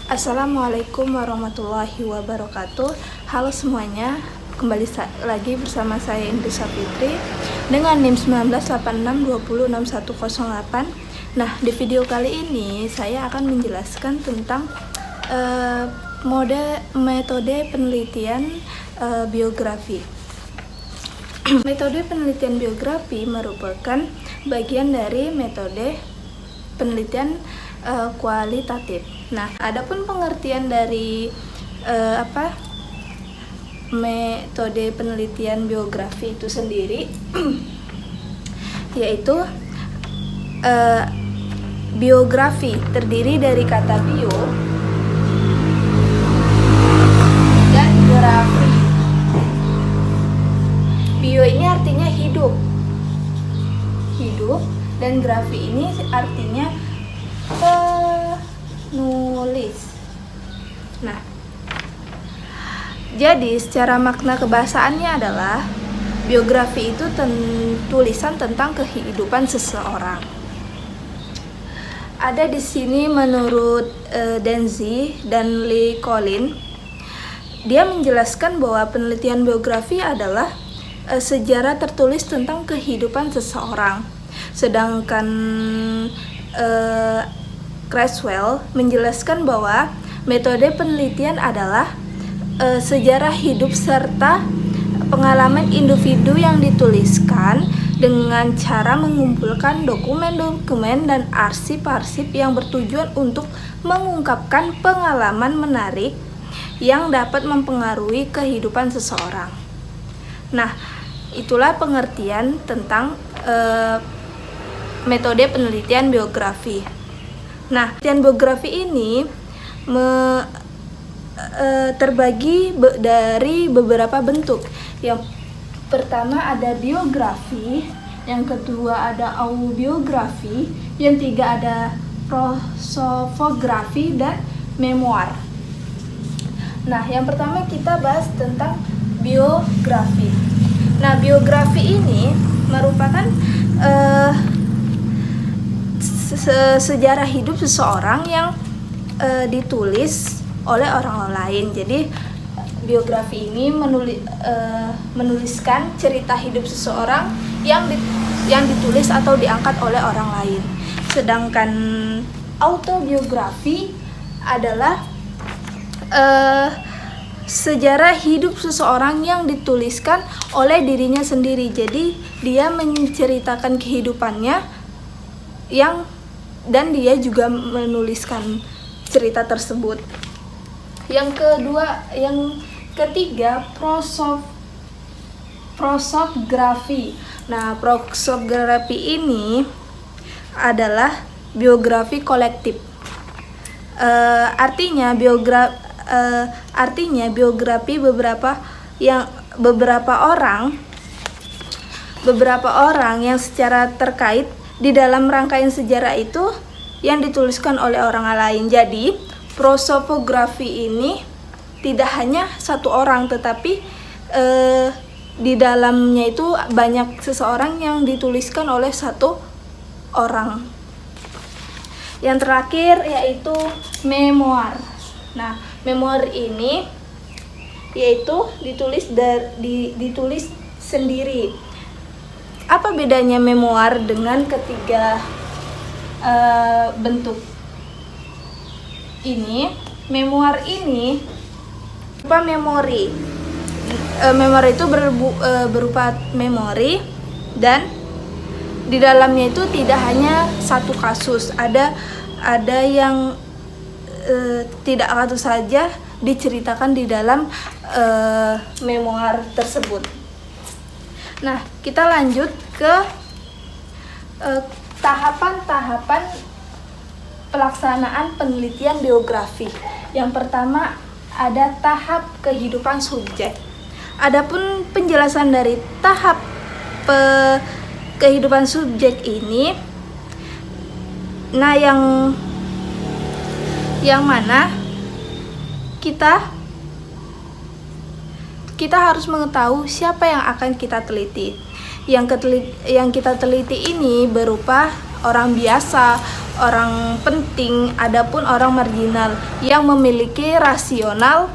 Assalamualaikum warahmatullahi wabarakatuh. Halo semuanya, kembali lagi bersama saya Indri Sapitri dengan NIM 1986206108. Nah, di video kali ini saya akan menjelaskan tentang metode penelitian biografi. Metode penelitian biografi merupakan bagian dari metode penelitian kualitatif. Nah, adapun pengertian dari metode penelitian biografi itu sendiri yaitu biografi terdiri dari kata bio dan grafi. Bio ini artinya hidup, dan grafi ini artinya penulis. Nah, jadi secara makna kebahasaannya adalah biografi itu tulisan tentang kehidupan seseorang. Ada di sini menurut Denzi dan Lee Collin, dia menjelaskan bahwa penelitian biografi adalah sejarah tertulis tentang kehidupan seseorang. Sedangkan Creswell menjelaskan bahwa metode penelitian adalah sejarah hidup serta pengalaman individu yang dituliskan dengan cara mengumpulkan dokumen-dokumen dan arsip-arsip yang bertujuan untuk mengungkapkan pengalaman menarik yang dapat mempengaruhi kehidupan seseorang. Nah, itulah pengertian tentang metode penelitian biografi. Nah, penelitian biografi ini terbagi dari beberapa bentuk. Yang pertama ada biografi, yang kedua ada autobiografi, yang tiga ada prosofografi dan memoir. Nah, yang pertama kita bahas tentang biografi. Nah, biografi ini merupakan sejarah hidup seseorang yang ditulis oleh orang lain. Jadi biografi ini menuliskan cerita hidup seseorang yang ditulis atau diangkat oleh orang lain. Sedangkan autobiografi adalah sejarah hidup seseorang yang dituliskan oleh dirinya sendiri. Jadi dia menceritakan kehidupannya dan dia juga menuliskan cerita tersebut. Yang ketiga prosofografi. Nah, prosofografi ini adalah biografi kolektif. Artinya biografi beberapa orang yang secara terkait di dalam rangkaian sejarah itu yang dituliskan oleh orang lain. Jadi prosofografi ini tidak hanya satu orang, tetapi di dalamnya itu banyak seseorang yang dituliskan oleh satu orang. Yang terakhir yaitu memoir. Nah, memoir ini yaitu ditulis sendiri. Apa bedanya memoir dengan ketiga bentuk ini? Memoir ini berupa memori. Memori itu berupa memori, dan di dalamnya itu tidak hanya satu kasus. Ada yang tidak kasus saja diceritakan di dalam memoir tersebut. Nah, kita lanjut ke tahapan-tahapan pelaksanaan penelitian biografi. Yang pertama ada tahap kehidupan subjek. Adapun penjelasan dari tahap kehidupan subjek ini, nah yang mana kita harus mengetahui siapa yang akan kita teliti. Yang kita teliti ini berupa orang biasa, orang penting, adapun orang marginal yang memiliki rasional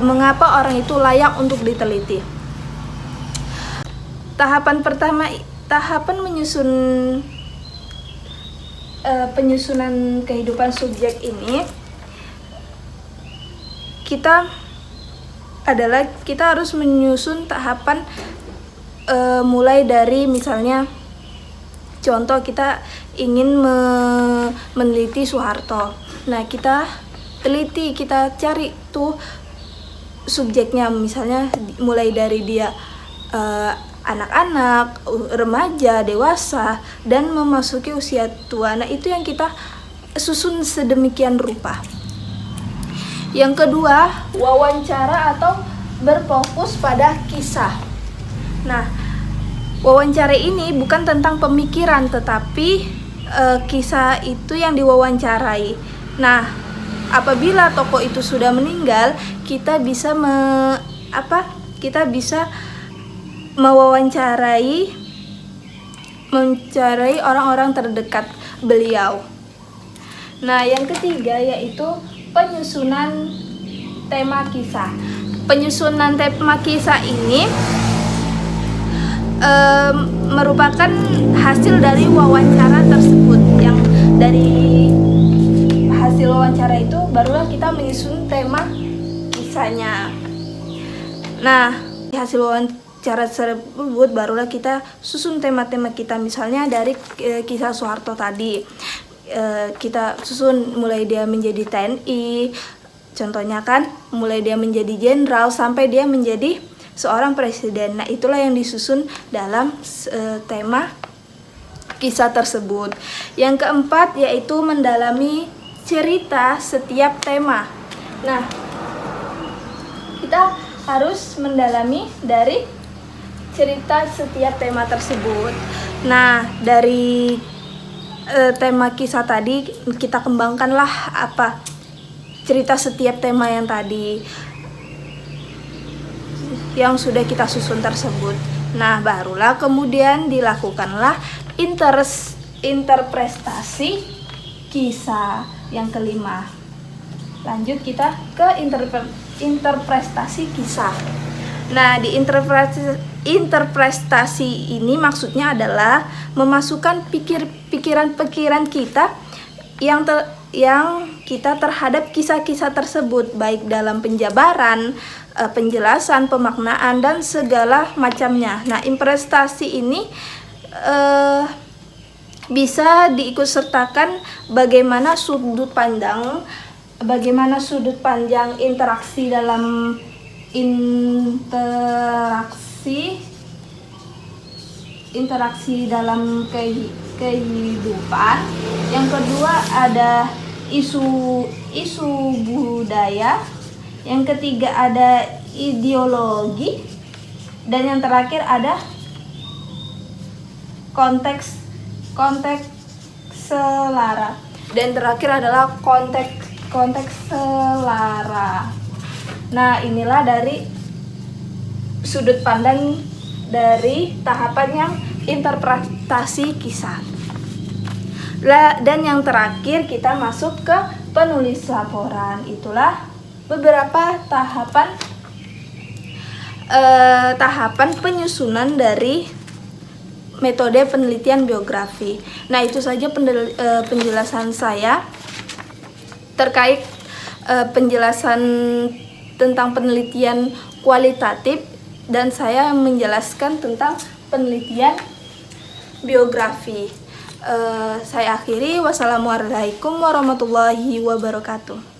mengapa orang itu layak untuk diteliti. Tahapan pertama, tahapan penyusunan kehidupan subjek ini kita harus menyusun tahapan mulai dari misalnya contoh kita ingin meneliti Soeharto. Nah, kita teliti, kita cari tuh subjeknya, misalnya mulai dari dia anak-anak, remaja, dewasa, dan memasuki usia tua. Nah, itu yang kita susun sedemikian rupa. Yang kedua, wawancara atau berfokus pada kisah. Nah, wawancara ini bukan tentang pemikiran, tetapi kisah itu yang diwawancarai. Nah, apabila tokoh itu sudah meninggal, kita bisa mencari orang-orang terdekat beliau. Nah, yang ketiga yaitu penyusunan tema kisah. Penyusunan tema kisah ini merupakan hasil dari wawancara tersebut. Yang dari hasil wawancara itu barulah kita menyusun tema kisahnya. Nah, hasil wawancara tersebut barulah kita susun tema-tema kita. Misalnya dari kisah Soeharto tadi, kita susun mulai dia menjadi TNI, contohnya kan mulai dia menjadi jenderal sampai dia menjadi seorang presiden. Nah, itulah yang disusun dalam tema kisah tersebut. Yang keempat yaitu mendalami cerita setiap tema. Nah, kita harus mendalami dari cerita setiap tema tersebut. Nah, dari tema kisah tadi kita kembangkanlah cerita setiap tema yang tadi yang sudah kita susun tersebut. Nah, barulah kemudian dilakukanlah interpretasi kisah yang kelima. Lanjut kita ke interpretasi kisah. Nah, di interpretasi ini maksudnya adalah memasukkan pikiran-pikiran kita yang kita terhadap kisah-kisah tersebut, baik dalam penjabaran, penjelasan, pemaknaan, dan segala macamnya. Nah, interpretasi ini bisa diikutsertakan bagaimana sudut pandang interaksi dalam kehidupan. Yang kedua ada isu budaya. Yang ketiga ada ideologi, dan yang terakhir ada konteks selara. Dan terakhir adalah konteks selara. Nah, inilah dari sudut pandang dari tahapan yang interpretasi kisah. Dan yang terakhir kita masuk ke penulis laporan. Itulah beberapa tahapan penyusunan dari metode penelitian biografi. Nah, itu saja penjelasan saya terkait penjelasan tentang penelitian kualitatif, dan saya menjelaskan tentang penelitian biografi. Saya akhiri. Wassalamualaikum warahmatullahi wabarakatuh.